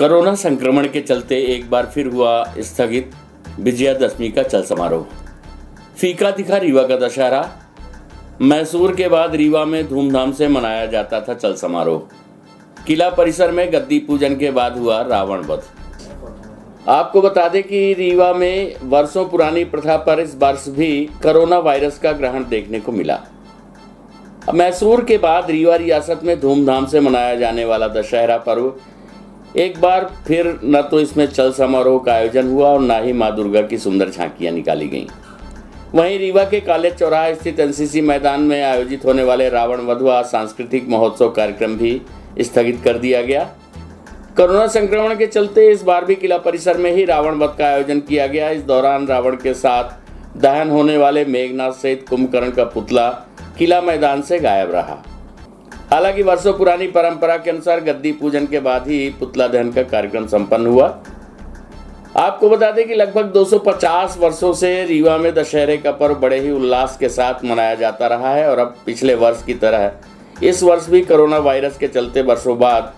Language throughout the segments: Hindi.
कोरोना संक्रमण के चलते एक बार फिर हुआ स्थगित विजयादशमी का चल समारोह। फीका दिखा रीवा का दशहरा। मैसूर के बाद रीवा में धूमधाम से मनाया जाता था चल समारोह। किला परिसर में गद्दी पूजन के बाद हुआ रावण वध। आपको बता दें कि रीवा में वर्षों पुरानी प्रथा पर इस वर्ष भी कोरोना वायरस का ग्रहण देखने को मिला। मैसूर के बाद रीवा रियासत में धूमधाम से मनाया जाने वाला दशहरा पर्व एक बार फिर न तो इसमें चल समारोह का आयोजन हुआ और न ही मां दुर्गा की सुंदर झांकियां निकाली गईं। वहीं रीवा के कॉलेज चौराहा स्थित एनसीसी मैदान में आयोजित होने वाले रावण वध व सांस्कृतिक महोत्सव कार्यक्रम भी स्थगित कर दिया गया। कोरोना संक्रमण के चलते इस बार भी किला परिसर में ही रावण वध का आयोजन किया गया। इस दौरान रावण के साथ दहन होने वाले मेघनाथ सहित कुंभकर्ण का पुतला किला मैदान से गायब रहा। हालांकि वर्षों पुरानी परंपरा के अनुसार गद्दी पूजन के बाद ही पुतला दहन का कार्यक्रम संपन्न हुआ। आपको बता दें कि लगभग 250 वर्षों से रीवा में दशहरे का पर्व बड़े ही उल्लास के साथ मनाया जाता रहा है और अब पिछले वर्ष की तरह इस वर्ष भी कोरोना वायरस के चलते वर्षों बाद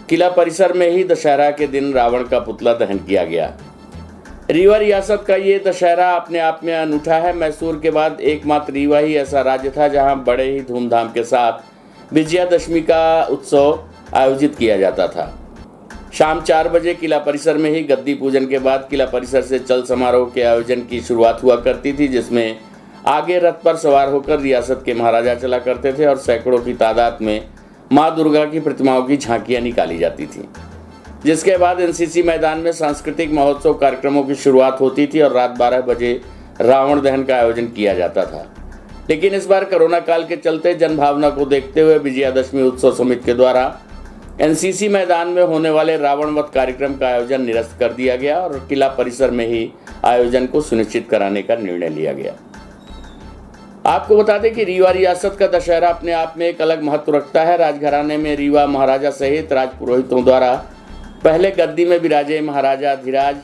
किला परिसर में ही दशहरा के दिन रावण का पुतला दहन किया गया। रीवा रियासत का ये दशहरा अपने आप में अनूठा है। मैसूर के बाद एकमात्र रीवा ही ऐसा राज्य था जहां बड़े ही धूमधाम के साथ विजयादशमी का उत्सव आयोजित किया जाता था। शाम 4 बजे किला परिसर में ही गद्दी पूजन के बाद किला परिसर से चल समारोह के आयोजन की शुरुआत हुआ करती थी, जिसमें आगे रथ पर सवार होकर रियासत के महाराजा चला करते थे और सैकड़ों की तादाद में मां दुर्गा की प्रतिमाओं की झांकियां निकाली जाती थी। जिसके बाद एनसीसी मैदान में सांस्कृतिक महोत्सव कार्यक्रमों की शुरुआत होती थी और रात 12 बजे रावण दहन का आयोजन किया जाता था। लेकिन इस बार कोरोना काल के चलते जनभावना को देखते हुए विजयादशमी उत्सव समिति के द्वारा एनसीसी मैदान में होने वाले रावण वध कार्यक्रम का आयोजन निरस्त कर दिया गया और किला परिसर में ही आयोजन को सुनिश्चित कराने का निर्णय लिया गया। आपको बता दें कि रीवा रियासत का दशहरा अपने आप में एक अलग महत्व रखता है। राजघराने में रीवा महाराजा सहित राजपुरोहितों द्वारा पहले गद्दी में विराजे महाराजा धीराज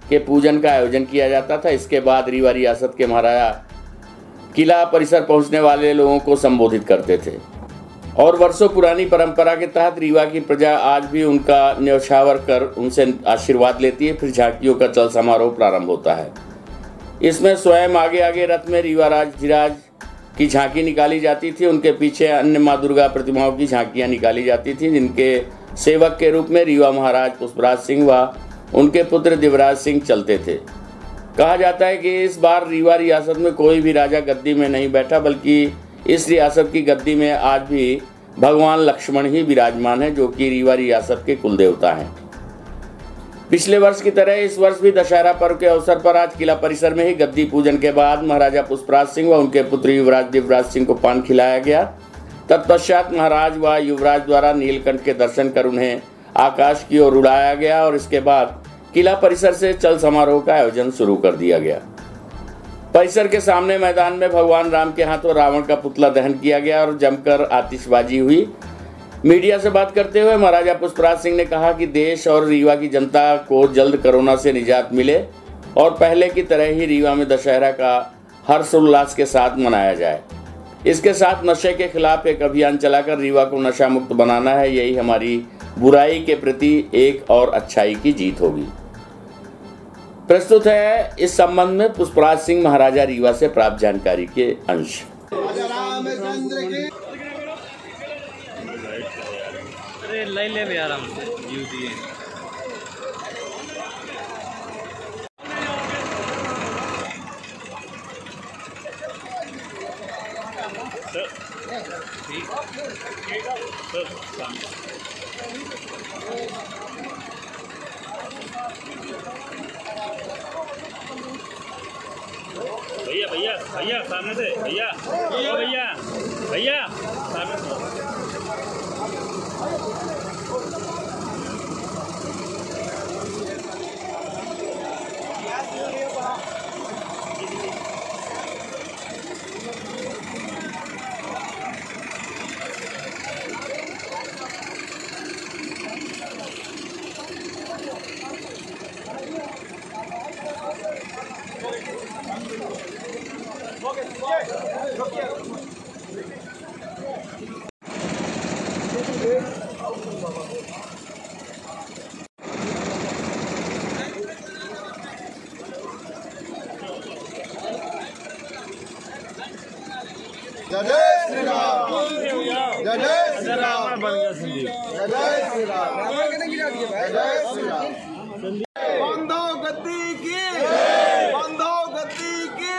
के पूजन का आयोजन किया जाता था। इसके बाद रीवा रियासत के महाराजा किला परिसर पहुंचने वाले लोगों को संबोधित करते थे और वर्षों पुरानी परंपरा के तहत रीवा की प्रजा आज भी उनका न्यौछावर कर उनसे आशीर्वाद लेती है। फिर झांकियों का चल समारोह प्रारंभ होता है। इसमें स्वयं आगे आगे रथ में रीवा धीराज की झांकी निकाली जाती थी। उनके पीछे अन्य मां दुर्गा प्रतिमाओं की झांकियां निकाली जाती थी, जिनके सेवक के रूप में रीवा महाराज पुष्पराज सिंह व उनके पुत्र दिवराज सिंह चलते थे। कहा जाता है कि इस बार रीवा रियासत में कोई भी राजा गद्दी में नहीं बैठा, बल्कि इस रियासत की गद्दी में आज भी भगवान लक्ष्मण ही विराजमान है, जो कि रीवा रियासत के कुल देवता हैं। पिछले वर्ष की तरह इस वर्ष भी दशहरा पर्व के अवसर पर आज किला परिसर में ही गद्दी पूजन के बाद महाराजा पुष्पराज सिंह व उनके पुत्र युवराज दिवराज सिंह को पान खिलाया गया। तत्पश्चात महाराज व युवराज द्वारा नीलकंठ के दर्शन कर उन्हें आकाश की ओर उड़ाया गया और इसके बाद किला परिसर से चल समारोह का आयोजन शुरू कर दिया गया। परिसर के सामने मैदान में भगवान राम के हाथों रावण का पुतला दहन किया गया और जमकर आतिशबाजी हुई। मीडिया से बात करते हुए महाराजा पुष्पराज सिंह ने कहा कि देश और रीवा की जनता को जल्द कोरोना से निजात मिले और पहले की तरह ही रीवा में दशहरा का हर्षोल्लास के साथ मनाया जाए। इसके साथ नशे के खिलाफ एक अभियान चलाकर रीवा को नशा मुक्त बनाना है। यही हमारी बुराई के प्रति एक और अच्छाई की जीत होगी। प्रस्तुत है इस संबंध में पुष्पराज सिंह महाराजा रीवा से प्राप्त जानकारी के अंश। भैया भैया भैया सामने से भैया भैया भैया सामने से। जय श्री राम, जय जय श्री राम, जय श्री राम, जय श्री राम। बंधो गद्दी की, बंधो गद्दी की,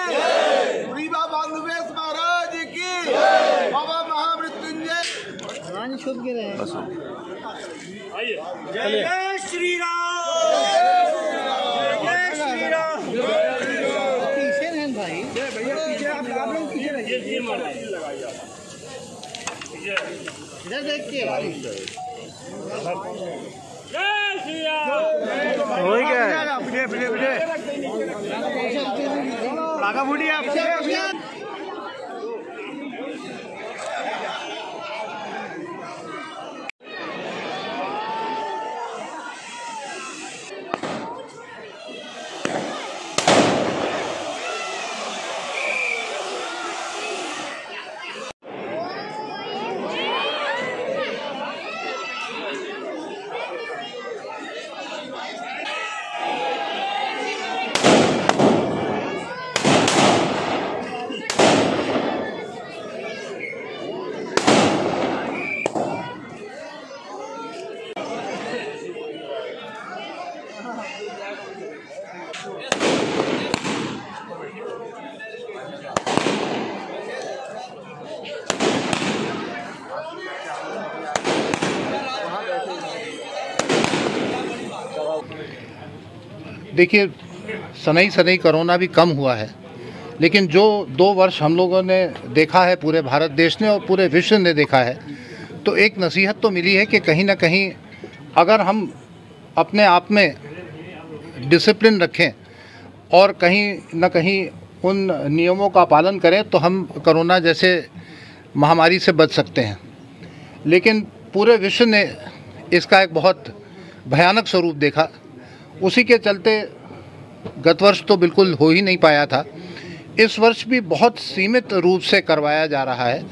रीवा बांधवेश महाराज की, बाबा महामृत्युंजय। जय जय श्री राम, जय श्री राम। पीछे हैं भाई, पीछे आप लोग पीछे रहिए। इधर देखिए, जय श्री राम। हो गया पीछे पीछे पीछे लागा बूढ़ी आप। देखिए, सनई सनई कोरोना भी कम हुआ है, लेकिन जो 2 वर्ष हम लोगों ने देखा है, पूरे भारत देश ने और पूरे विश्व ने देखा है, तो एक नसीहत तो मिली है कि कहीं ना कहीं अगर हम अपने आप में डिसिप्लिन रखें और कहीं ना कहीं उन नियमों का पालन करें तो हम कोरोना जैसे महामारी से बच सकते हैं। लेकिन पूरे विश्व ने इसका एक बहुत भयानक स्वरूप देखा। उसी के चलते गत वर्ष तो बिल्कुल हो ही नहीं पाया था। इस वर्ष भी बहुत सीमित रूप से करवाया जा रहा है।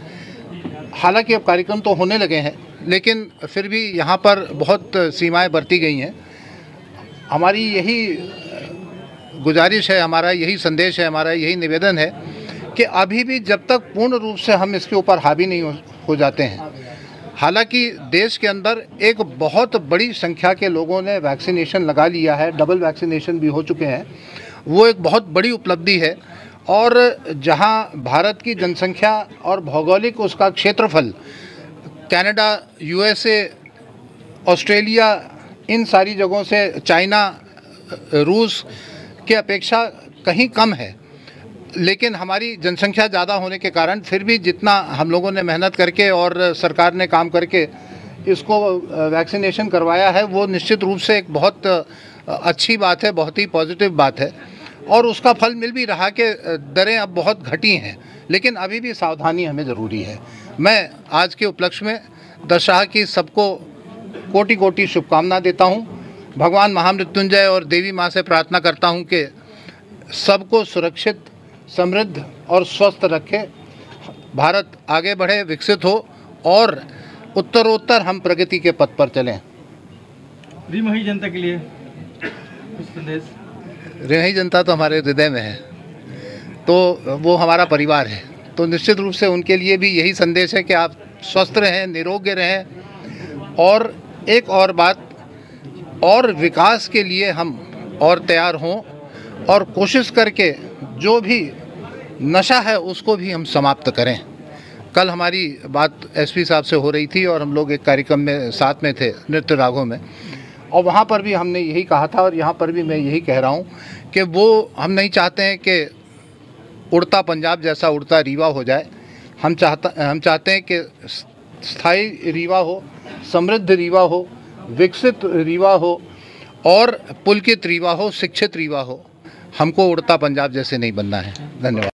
हालांकि अब कार्यक्रम तो होने लगे हैं, लेकिन फिर भी यहाँ पर बहुत सीमाएं बरती गई हैं। हमारी यही गुजारिश है, हमारा यही संदेश है, हमारा यही निवेदन है कि अभी भी जब तक पूर्ण रूप से हम इसके ऊपर हावी नहीं हो जाते हैं, हालांकि देश के अंदर एक बहुत बड़ी संख्या के लोगों ने वैक्सीनेशन लगा लिया है, डबल वैक्सीनेशन भी हो चुके हैं, वो एक बहुत बड़ी उपलब्धि है। और जहां भारत की जनसंख्या और भौगोलिक उसका क्षेत्रफल कनाडा, यूएसए, ऑस्ट्रेलिया, इन सारी जगहों से, चाइना, रूस के अपेक्षा कहीं कम है, लेकिन हमारी जनसंख्या ज़्यादा होने के कारण फिर भी जितना हम लोगों ने मेहनत करके और सरकार ने काम करके इसको वैक्सीनेशन करवाया है, वो निश्चित रूप से एक बहुत अच्छी बात है, बहुत ही पॉजिटिव बात है। और उसका फल मिल भी रहा कि दरें अब बहुत घटी हैं, लेकिन अभी भी सावधानी हमें ज़रूरी है। मैं आज के उपलक्ष्य में दशहरा की सबको कोटि कोटि शुभकामना देता हूँ। भगवान महामृत्युंजय और देवी माँ से प्रार्थना करता हूँ कि सबको सुरक्षित, समृद्ध और स्वस्थ रखे, भारत आगे बढ़े, विकसित हो और उत्तरोत्तर हम प्रगति के पथ पर चलें। रिमही जनता के लिए कुछ संदेश? रिमही जनता तो हमारे हृदय में है, तो वो हमारा परिवार है, तो निश्चित रूप से उनके लिए भी यही संदेश है कि आप स्वस्थ रहें, निरोग रहें। और एक और बात, और विकास के लिए हम और तैयार हों और कोशिश करके जो भी नशा है उसको भी हम समाप्त करें। कल हमारी बात एसपी साहब से हो रही थी और हम लोग एक कार्यक्रम में साथ में थे, नृत्य रागों में, और वहाँ पर भी हमने यही कहा था और यहाँ पर भी मैं यही कह रहा हूँ कि वो हम नहीं चाहते हैं कि उड़ता पंजाब जैसा उड़ता रीवा हो जाए। हम चाहते हैं कि स्थायी रीवा हो, समृद्ध रीवा हो, विकसित रीवा हो और पुलकित रीवा हो, शिक्षित रीवा हो। हमको उड़ता पंजाब जैसे नहीं बनना है। धन्यवाद।